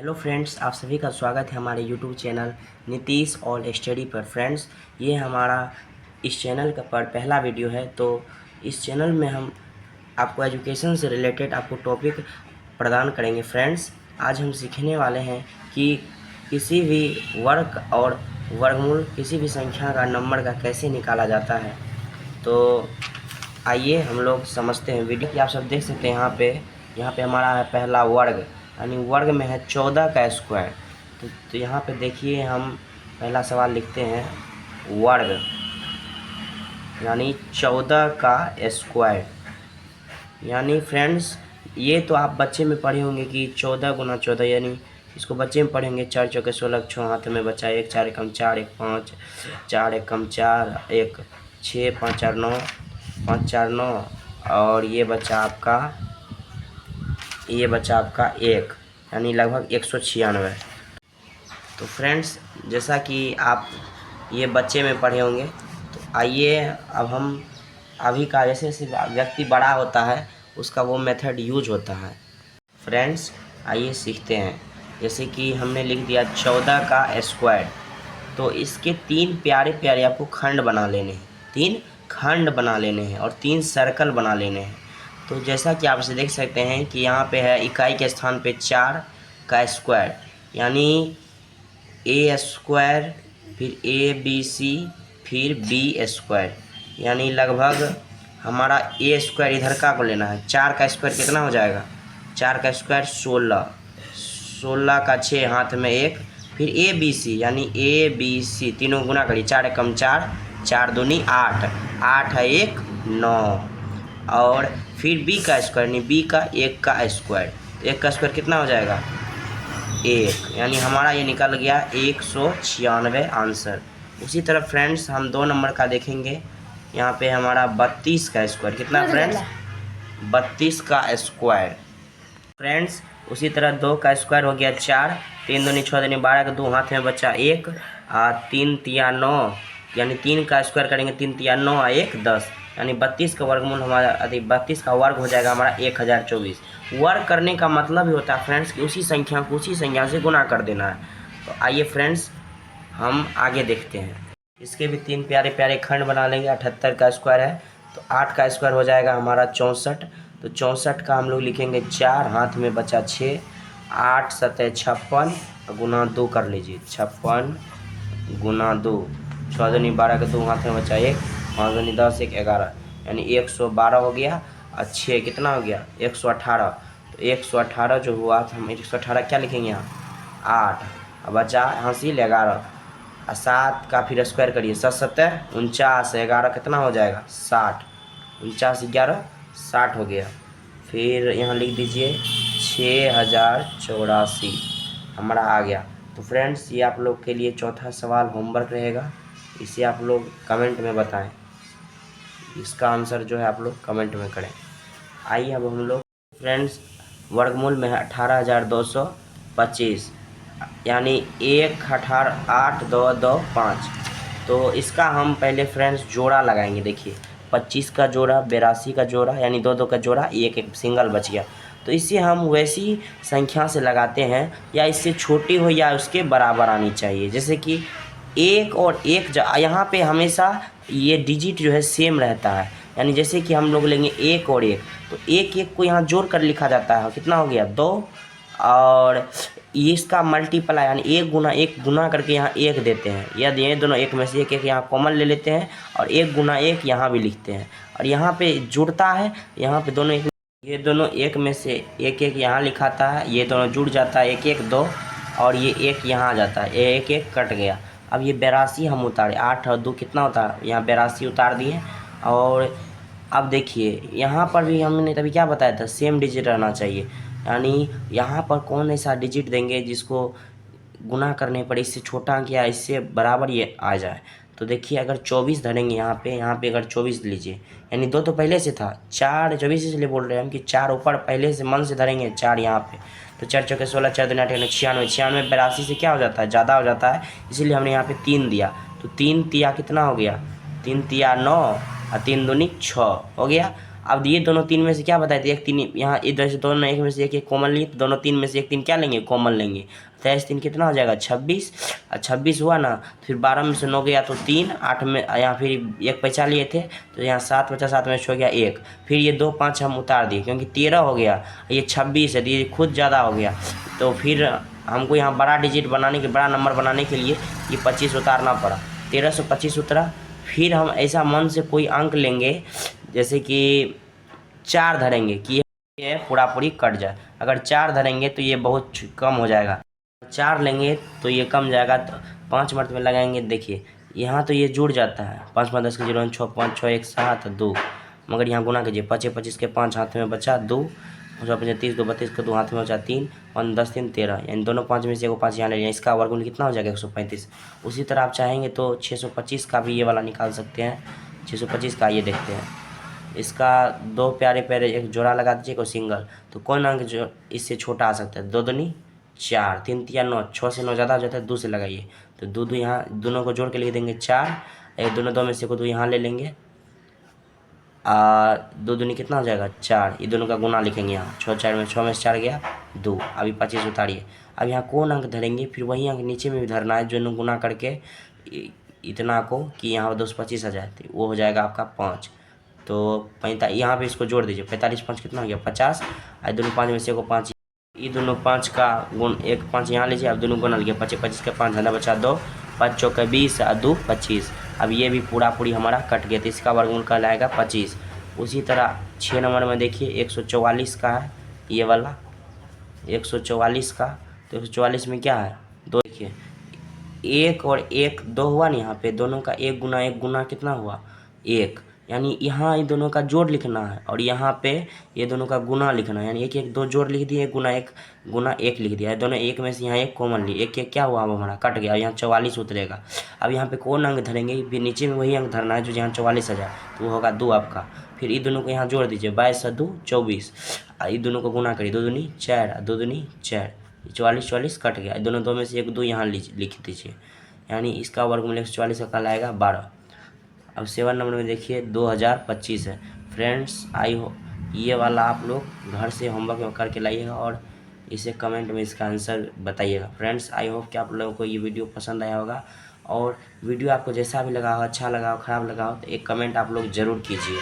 Hello friends, आप सभी का स्वागत है हमारे YouTube channel Nitish all study पर। फ्रेंड्स, ये हमारा इस चैनल का पर पहला वीडियो है। तो इस चैनल में हम आपको एजुकेशन से रिलेटेड आपको टॉपिक प्रदान करेंगे। फ्रेंड्स, आज हम सीखने वाले हैं कि किसी भी वर्ग और वर्गमूल किसी भी संख्या का नंबर का कैसे निकाला जाता है। तो आइए हम लोग समझते हैं वीडियो की। आप सब देख सकते हैं यहाँ पे हमारा है पहला वर्ग, यानी वर्ग में है 14 का स्क्वायर। तो यहाँ पे देखिए, हम पहला सवाल लिखते हैं वर्ग यानी 14 का स्क्वायर। यानी फ्रेंड्स, ये तो आप बच्चे में पढ़े होंगे कि 14 गुना 14, यानी इसको बच्चे में पढ़ेंगे 4 चौके 16, 6 हाथ में बचा 1, 4 एकम 4, 1 5, 4 एकम 4, 1 6, 5 4 9, 5 4 9, और ये बचा आपका 1, यानी लगभग 196। तो फ्रेंड्स, जैसा कि आप ये बच्चे में पढ़े होंगे, तो आइए अब हम अभी का जैसे जैसे व्यक्ति बड़ा होता है उसका वो मेथड यूज होता है। फ्रेंड्स, आइए सीखते हैं। जैसे कि हमने लिख दिया 14 का स्क्वायर, तो इसके 3 प्यारे प्यारे आपको खंड बना लेने हैं, 3 खंड बना लेने हैं और 3 सर्कल बना लेने हैं। तो जैसा कि आप इसे देख सकते हैं कि यहाँ पे है इकाई के स्थान पे 4 का स्क्वायर, यानी ए स्क्वायर, फिर ए बी सी, फिर बी स्क्वायर, यानी लगभग हमारा ए स्क्वायर इधर का को लेना है। 4 का स्क्वायर कितना हो जाएगा? 4 का स्क्वायर 16, 16 का 6 हाथ में 1, फिर ए बी सी, यानी ए बी सी तीनों गुना करिए, 4 एकम 4, 4 दूनी 8, 8 है 1 9, और फिर बी का स्क्वायर, यानी बी का 1 का स्क्वायर, 1 का स्क्वायर कितना हो जाएगा? 1, यानी हमारा ये निकल गया 196 आंसर। उसी तरह फ्रेंड्स, हम 2 नंबर का देखेंगे। यहाँ पे हमारा 32 का स्क्वायर कितना फ्रेंड्स? 32 का स्क्वायर। फ्रेंड्स, उसी तरह 2 का स्क्वायर हो गया 4, 3 दूनी 6 दूनी 12 का 2 हाथ में बचा 1, 3 तिया 9, यानी 3 का स्क्वायर करेंगे 3 तिया 9, 1 10, यानी 32 का वर्गमूल हमारा 32 का वर्ग हो जाएगा हमारा 1024। वर्ग करने का मतलब ही होता है फ्रेंड्स कि उसी संख्या को उसी संख्या से गुना कर देना है। तो आइए फ्रेंड्स, हम आगे देखते हैं। इसके भी 3 प्यारे प्यारे खंड बना लेंगे। 78 का स्क्वायर है, तो 8 का स्क्वायर हो जाएगा हमारा 64, तो 64 का हम लोग लिखेंगे 4, हाथ में बचा 6, 8 7 56, गुना 2 कर लीजिए, 56 गुना 2, 6 दूनी 12 का 2 हाथ में बचा 1, 5 दूनी 10, 1 11, यानी 112 हो गया। और 6 कितना हो गया? 118। तो 118 जो हुआ तो हम 118 क्या लिखेंगे यहाँ? 8, अब बचा हासिल 11, और 7 का फिर स्क्वायर करिए, 7 7 49, 11 कितना हो जाएगा? 60, 49 11 60 हो गया। फिर यहाँ लिख दीजिए 6084 हमारा आ गया। तो फ्रेंड्स, ये आप लोग के लिए चौथा सवाल होमवर्क रहेगा, इसे आप लोग कमेंट में बताएं। इसका आंसर जो है आप लोग कमेंट में करें। आइए अब हम लोग फ्रेंड्स, वर्गमूल में है 18225, यानी 1 18 8 2 2 5। तो इसका हम पहले फ्रेंड्स जोड़ा लगाएंगे। देखिए 25 का जोड़ा, 82 का जोड़ा, यानी 2 2 का जोड़ा, 1 1 सिंगल बच गया। तो इसे हम वैसी संख्या से लगाते हैं, या इससे छोटी हो या उसके बराबर आनी चाहिए। जैसे कि 1 और 1, यहाँ पे हमेशा ये डिजिट जो है सेम रहता है, यानी जैसे कि हम लोग लेंगे 1 और 1, तो 1 1 को यहाँ जोड़ कर लिखा जाता है, कितना हो गया? 2, और इसका मल्टीप्लाई यानी 1 गुना 1 गुना करके यहाँ 1 देते हैं। यदि ये दोनों 1 में से 1 1 यहाँ कॉमन ले लेते हैं, और 1 गुना 1 यहाँ भी लिखते हैं, और यहाँ पे जुड़ता है, यहाँ पे दोनों ये दोनों 1 में से 1 1 यहाँ लिखाता है, ये दोनों जुड़ जाता है 1 1 2, और ये 1 यहाँ आ जाता है, 1 1 कट गया। अब ये 82 हम उतारे, 8 और 2 कितना होता है? यहाँ 82 उतार दिए। और अब देखिए यहाँ पर भी हमने तभी क्या बताया था, सेम डिजिट रहना चाहिए, यानी यहाँ पर कौन ऐसा डिजिट देंगे जिसको गुना करने पर इससे छोटा अंक या इससे बराबर ये आ जाए। तो देखिए, अगर 24 धरेंगे यहाँ पे अगर 24 लीजिए, यानी 2 तो पहले से था, 4 24 इसलिए बोल रहे हैं हम कि 4 ऊपर पहले से मन से धरेंगे, 4 यहाँ पे, तो 4 चौके 16, 4 दूनी 8, 96, 96 82 से क्या हो जाता है? ज़्यादा हो जाता है, इसीलिए हमने यहाँ पे 3 दिया। तो 3 तिया कितना हो गया? 3 तिया 9, और 3 दूनी 6 हो गया। अब ये दोनों तीन में से क्या बताए थे, एक तीन यहाँ इधर से दोनों एक में से एक कॉमन लिए, तो दोनों तीन में से एक तीन क्या लेंगे, कॉमन लेंगे। 23 3 कितना हो जाएगा 26, और 26 हुआ ना, फिर 12 में से 9 गया तो 3, 8 में यहाँ फिर एक पैसा लिए थे तो यहाँ 7 बचा, 7 में हो गया 1, फिर ये 2 5 हम उतार दिए क्योंकि 13 हो गया, ये 26 है तो ये खुद ज़्यादा हो गया। तो फिर हमको यहाँ बड़ा डिजिट बनाने के, बड़ा नंबर बनाने के लिए ये 25 उतारना पड़ा, 13 से 25 उतरा। फिर हम ऐसा मन से कोई अंक लेंगे जैसे कि 4 धरेंगे कि ये पूरा पूरी कट जाए। अगर 4 धरेंगे तो ये बहुत कम हो जाएगा, 4 लेंगे तो ये कम जाएगा। तो 5 मरतबे लगाएंगे, देखिए यहाँ तो ये जुड़ जाता है, 5 5 10 के 0 6 5 6 1 7 2, मगर यहाँ गुना कीजिए, 5 25 के 5 हाथ में बचा 2, 30 2 32 के 2 हाथ में बचा 3, 5 10 3 13, यानी दोनों 5 में से एगो 5 यहाँ ले लिया, इसका वर्गमूल कितना हो जाएगा 135। उसी तरह आप चाहेंगे तो 625 का भी ये वाला निकाल सकते हैं। 625 का ये देखते हैं, इसका 2 प्यारे प्यारे एक जोड़ा लगा दीजिए, कोई सिंगल, तो कौन अंक जो इससे छोटा आ सकता है, 2 दूनी 4, 3 3 9, 6 से 9 ज़्यादा हो जाता है, 2 से लगाइए, तो 2 2 यहाँ दोनों को जोड़ के लिख देंगे 4, एक दोनों 2 में से को 2 यहाँ ले लेंगे, 2 दूनी कितना हो जाएगा 4, ये दोनों का गुना लिखेंगे यहाँ, 6 4 में 6 में से 4 गया 2, अभी 25 उतारिए। अब यहाँ कौन अंक धरेंगे, फिर वही अंक नीचे में भी धरना है, जो गुना करके इतना को कि यहाँ 2 25 आ जाए, तो वो हो जाएगा आपका 5। तो 45 यहाँ पे इसको जोड़ दीजिए, 45 5 कितना हो गया 50, और दोनों 5 में से को 5, ये दोनों 5 का गुण, एक 5 यहाँ लीजिए, अब दोनों गुना लीजिए, 25 25 के 5 धना बचा 2, 5 चौके 20 और 2 25। अब ये भी पूरा पूरी हमारा कट गया, तो इसका वर्गमूल कहलाएगा 25। उसी तरह 6 नंबर में देखिए 144 का है ये वाला, 144 का, तो 144 में क्या है 2, देखिए 1 और 1 2 हुआ ना, यहाँ पे दोनों का 1 गुना कितना हुआ 1, यानी यहाँ ये दोनों का जोड़ लिखना है, और यहाँ पे ये दोनों का गुना लिखना है, यानी 1 1 2 जोड़ लिख दिए, गुना 1 लिख दिया है, दोनों 1 में से यहाँ 1 कॉमन लिए, 1 1 क्या हुआ, अब हमारा कट गया, यहाँ 44 उतरेगा। अब यहाँ पे कौन अंक धरेंगे, फिर नीचे में वही अंक धरना है जो यहाँ 44 आ जाए, तो वो होगा 2 आपका। फिर ये दोनों को यहाँ जोड़ दीजिए, 22 और 2 24, ये दोनों को गुना करिए, 2 दूनी 4 2 दूनी 4, 44 44 कट गया, दोनों 2 में से 1 2 यहाँ लिख दीजिए, यानी इसका वर्गमूल 144 का कहलाएगा 12। अब 7 नंबर में देखिए 2025 है। फ्रेंड्स आई हो ये वाला आप लोग घर से होमवर्क करके लाइएगा और इसे कमेंट में इसका आंसर बताइएगा। फ्रेंड्स आई होप कि आप लोगों को ये वीडियो पसंद आया होगा, और वीडियो आपको जैसा भी लगा हो, अच्छा लगा हो, ख़राब लगा हो, तो एक कमेंट आप लोग ज़रूर कीजिए।